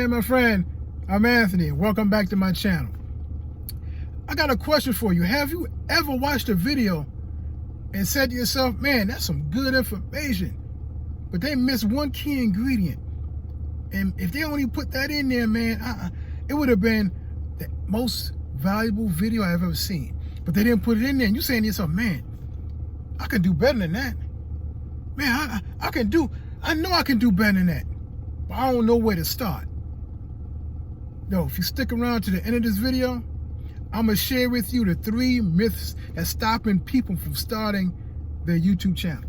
there, my friend? I'm Anthony, and welcome back to my channel. I got a question for you. Have you ever watched a video and said to yourself, man, that's some good information, but they missed one key ingredient? And if they only put that in there, man, it would have been the most valuable video I've ever seen. But they didn't put it in there, and you're saying to yourself, man, I can do better than that. Man, I know I can do better than that, but I don't know where to start. No, if you stick around to the end of this video, I'm going to share with you the 3 myths that's stopping people from starting their YouTube channel.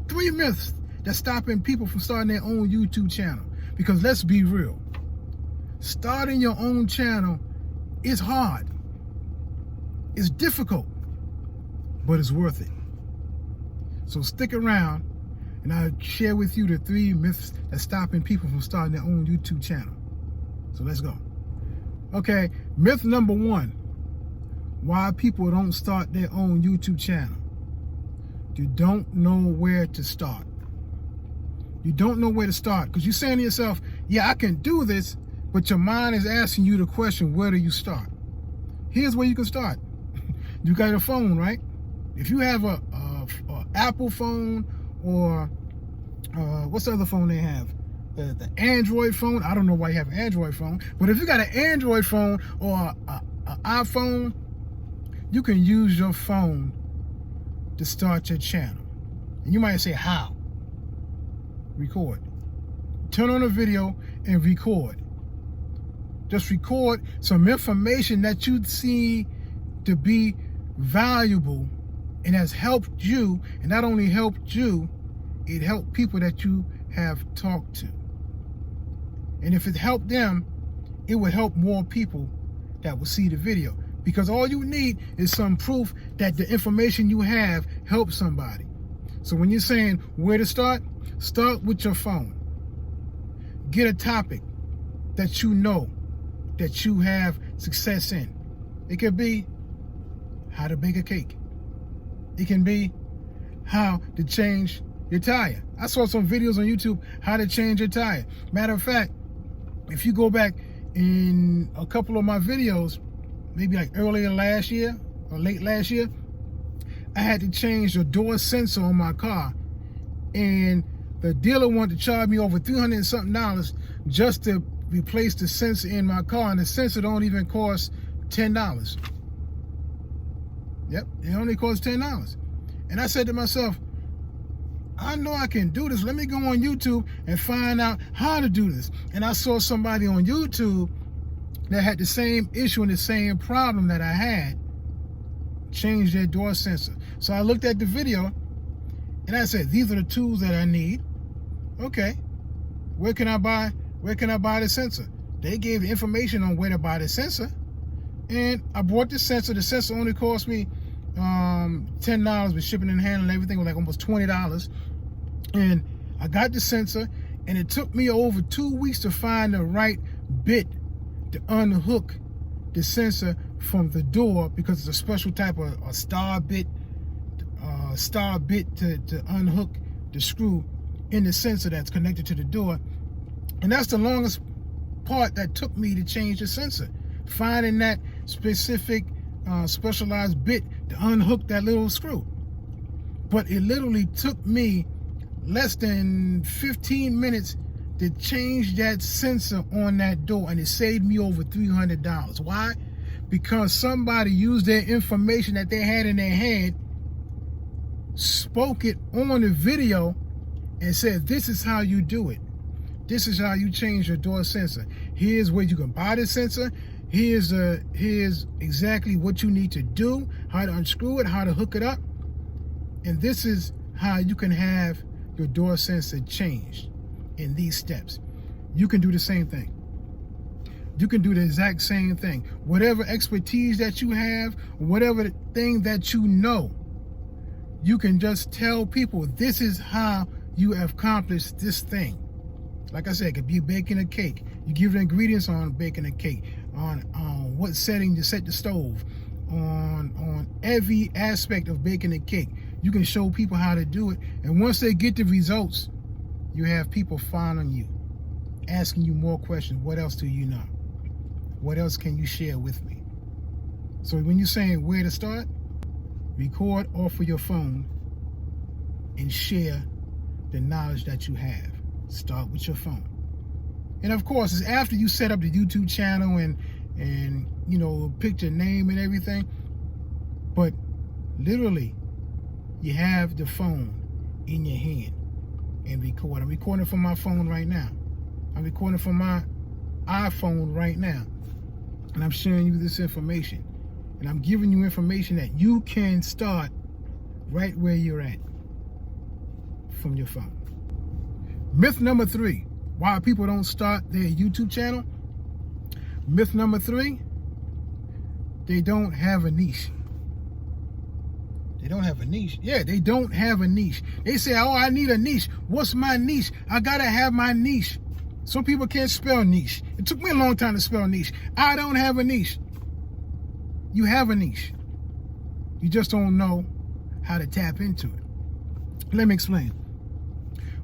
3 myths that's stopping people from starting their own YouTube channel. Because let's be real, starting your own channel is hard. It's difficult, but it's worth it. So stick around, and I'll share with you the 3 myths that's stopping people from starting their own YouTube channel. So let's go. Okay, myth number 1, why people don't start their own YouTube channel. You don't know where to start. You don't know where to start because you're saying to yourself, yeah, I can do this, but your mind is asking you the question, where do you start? Here's where you can start. You got a phone, right? If you have a Apple phone, or what's the other phone they have? The Android phone. I don't know why you have an Android phone, but if you got an Android phone or an iPhone, you can use your phone to start your channel. And you might say, how? Record. Turn on a video and record. Just record some information that you see to be valuable and has helped you. And not only helped you, it helped people that you have talked to. And if it helped them, it would help more people that will see the video. Because all you need is some proof that the information you have helped somebody. So when you're saying where to start with your phone. Get a topic that you know that you have success in. It could be how to bake a cake. It can be how to change your tire. I saw some videos on YouTube how to change your tire. Matter of fact, if you go back in a couple of my videos, maybe like earlier last year or late last year, I had to change the door sensor on my car, and the dealer wanted to charge me over $300 and something just to replace the sensor in my car, and the sensor don't even cost $10. Yep, it only costs $10. And I said to myself, I know I can do this. Let me go on YouTube and find out how to do this. And I saw somebody on YouTube that had the same issue and the same problem that I had, change their door sensor. So I looked at the video and I said, these are the tools that I need. Okay, where can I buy the sensor? They gave the information on where to buy the sensor, and I bought the sensor. The sensor only cost me $10 with shipping and handling. Everything was like almost $20. And I got the sensor, and it took me over 2 weeks to find the right bit to unhook the sensor from the door, because it's a special type of a star bit to unhook the screw in the sensor that's connected to the door. And that's the longest part that took me to change the sensor, finding that specific specialized bit to unhook that little screw. But it literally took me less than 15 minutes to change that sensor on that door, and it saved me over $300. Why? Because somebody used their information that they had in their head, spoke it on the video, and said, this is how you do it. This is how you change your door sensor. Here's where you can buy the sensor. Here's exactly what you need to do, how to unscrew it, how to hook it up. And this is how you can have your door sensor changed in these steps. You can do the same thing. You can do the exact same thing. Whatever expertise that you have, whatever thing that you know, you can just tell people, this is how you have accomplished this thing. Like I said, it could be baking a cake. You give the ingredients on baking a cake, on what setting to set the stove, on every aspect of baking a cake. You can show people how to do it. And once they get the results, you have people following you. asking you more questions. What else do you know? What else can you share with me? So when you're saying where to start, record off of your phone and share the knowledge that you have. Start with your phone. And of course, it's after you set up the YouTube channel and you know, pick your name and everything. But literally, you have the phone in your hand and record. I'm recording from my phone right now. I'm recording from my iPhone right now. And I'm sharing you this information. And I'm giving you information that you can start right where you're at from your phone. Myth number 3, why people don't start their YouTube channel. Myth number 3, they don't have a niche. They don't have a niche. Yeah, they don't have a niche. They say, oh, I need a niche. What's my niche? I gotta have my niche. Some people can't spell niche. It took me a long time to spell niche. I don't have a niche. You have a niche. You just don't know how to tap into it. Let me explain.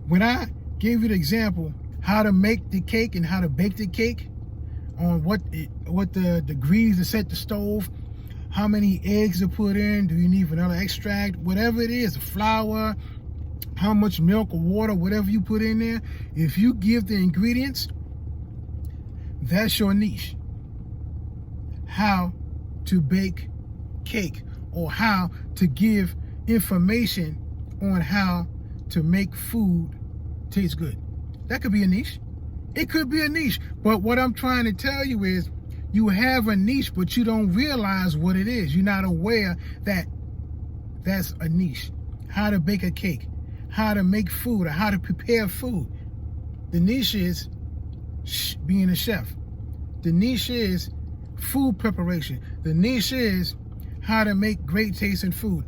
When I gave you the example how to make the cake and how to bake the cake, on what the degrees to set the stove, how many eggs to put in, do you need vanilla extract, whatever it is, the flour, how much milk or water, whatever you put in there, if you give the ingredients, that's your niche. How to bake cake, or how to give information on how to make food taste good. That could be a niche. It could be a niche. But what I'm trying to tell you is you have a niche, but you don't realize what it is. You're not aware that that's a niche. How to bake a cake, how to make food, or how to prepare food. The niche is being a chef. The niche is food preparation. The niche is how to make great tasting food.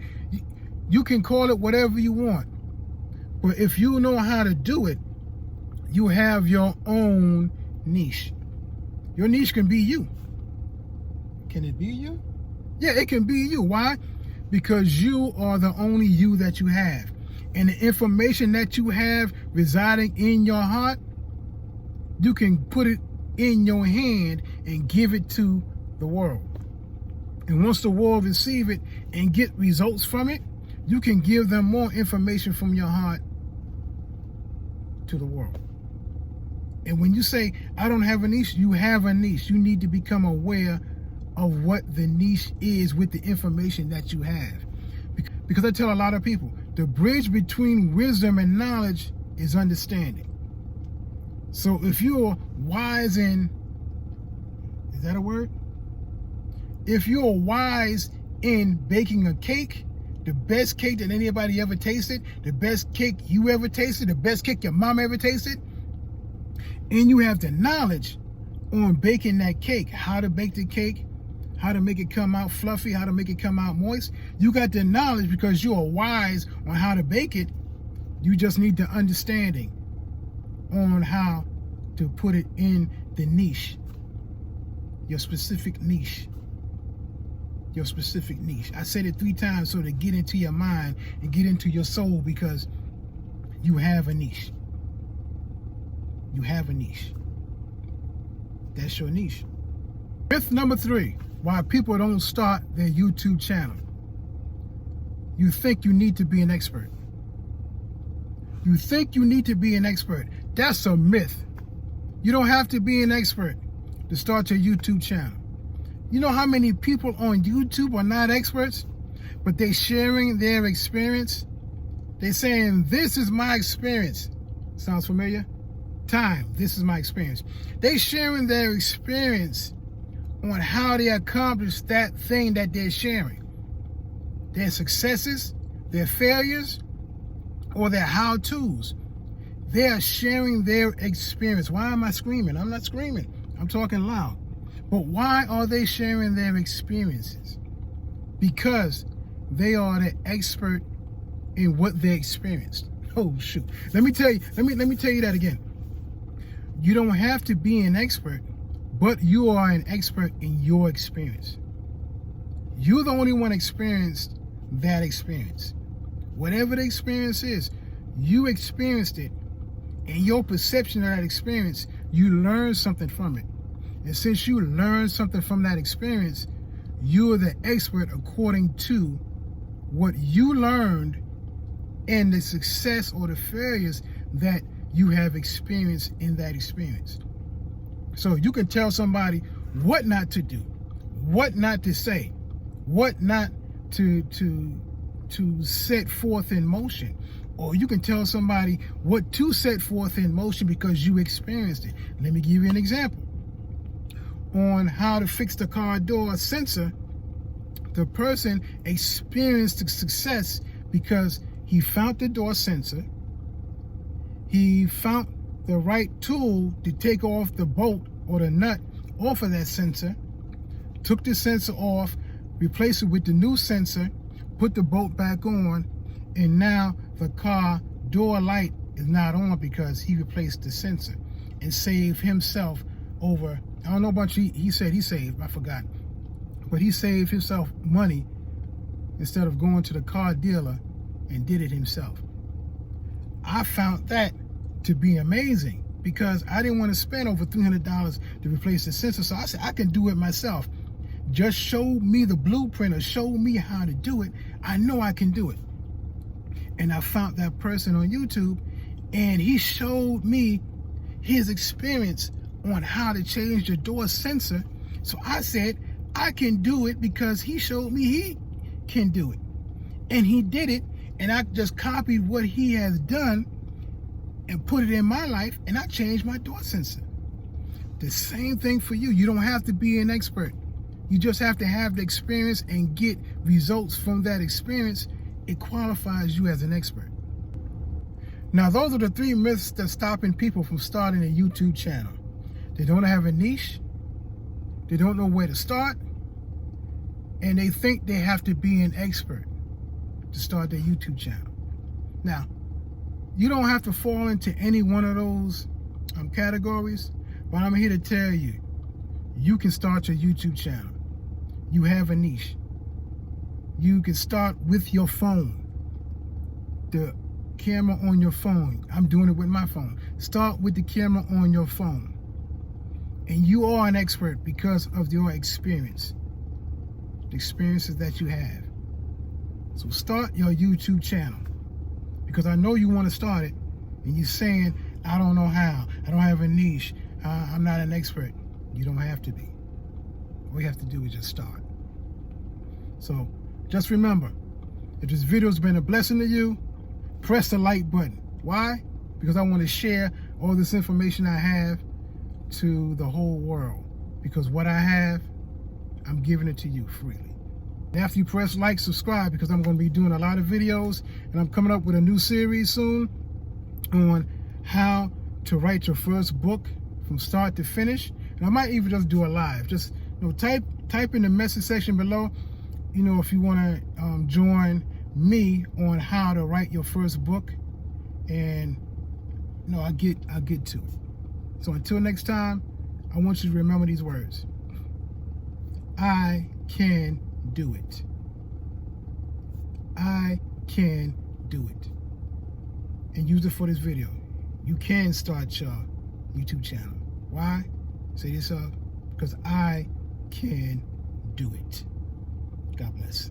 You can call it whatever you want, but if you know how to do it, you have your own niche. Your niche can be you. Can it be you? Yeah, it can be you. Why? Because you are the only you that you have. And the information that you have residing in your heart, you can put it in your hand and give it to the world. And once the world receive it and get results from it, you can give them more information from your heart to the world. And when you say, I don't have a niche, you have a niche. You need to become aware of what the niche is with the information that you have. Because I tell a lot of people, the bridge between wisdom and knowledge is understanding. So if you're wise in, is that a word? If you're wise in baking a cake, the best cake that anybody ever tasted, the best cake you ever tasted, the best cake your mom ever tasted, and you have the knowledge on baking that cake, how to bake the cake, how to make it come out fluffy, how to make it come out moist. You got the knowledge because you are wise on how to bake it. You just need the understanding on how to put it in the niche, your specific niche. Your specific niche. I said it 3 times so to get into your mind and get into your soul, because you have a niche. You have a niche. That's your niche. Myth number 3, why people don't start their YouTube channel. You think you need to be an expert. You think you need to be an expert. That's a myth. You don't have to be an expert to start your YouTube channel. You know how many people on YouTube are not experts, but they're sharing their experience? They're saying, this is my experience. Sounds familiar? Time, this is my experience. They're sharing their experience on how they accomplished that thing that they're sharing. Their successes, their failures, or their how-tos. They are sharing their experience. Why am I screaming? I'm not screaming. I'm talking loud. But why are they sharing their experiences? Because they are the expert in what they experienced. Oh shoot. Let me tell you that again. You don't have to be an expert, but you are an expert in your experience. You're the only one experienced that experience. Whatever the experience is, you experienced it, and your perception of that experience you learned something from it. And since you learned something from that experience, you are the expert according to what you learned and the success or the failures that you have experienced in that experience. So you can tell somebody what not to do, what not to say, what not to set forth in motion. Or you can tell somebody what to set forth in motion because you experienced it. Let me give you an example. On how to fix the car door sensor, the person experienced the success because he found the door sensor, he found the right tool to take off the bolt or the nut off of that sensor, took the sensor off, replaced it with the new sensor, put the bolt back on, and now the car door light is not on because he replaced the sensor and saved himself over, I don't know about you, he said he saved, I forgot, but he saved himself money instead of going to the car dealer and did it himself. I found that to be amazing because I didn't want to spend over $300 to replace the sensor. So I said, I can do it myself. Just show me the blueprint or show me how to do it. I know I can do it. And I found that person on YouTube, and he showed me his experience on how to change the door sensor. So I said, I can do it because he showed me he can do it. And he did it, and I just copied what he has done and put it in my life, and I changed my door sensor. The same thing for you. You don't have to be an expert. You just have to have the experience and get results from that experience. It qualifies you as an expert. Now, those are the 3 myths that's stopping people from starting a YouTube channel. They don't have a niche, they don't know where to start, and they think they have to be an expert to start their YouTube channel. Now, you don't have to fall into any one of those categories, but I'm here to tell you, you can start your YouTube channel. You have a niche. You can start with your phone, the camera on your phone. I'm doing it with my phone. Start with the camera on your phone. And you are an expert because of your experience, the experiences that you have. So start your YouTube channel, because I know you want to start it, and you're saying, I don't know how, I don't have a niche, I'm not an expert. You don't have to be. All you have to do is just start. So just remember, if this video has been a blessing to you, press the like button. Why? Because I want to share all this information I have to the whole world. Because what I have, I'm giving it to you freely. After you press like, subscribe, because I'm going to be doing a lot of videos, and I'm coming up with a new series soon on how to write your first book from start to finish. And I might even just do a live. Just type in the message section below, if you want to join me on how to write your first book, and I'll get to it. So until next time, I want you to remember these words. I can do it. I can do it. And use it for this video. You can start your YouTube channel. Why? Say this up. Because I can do it. God bless.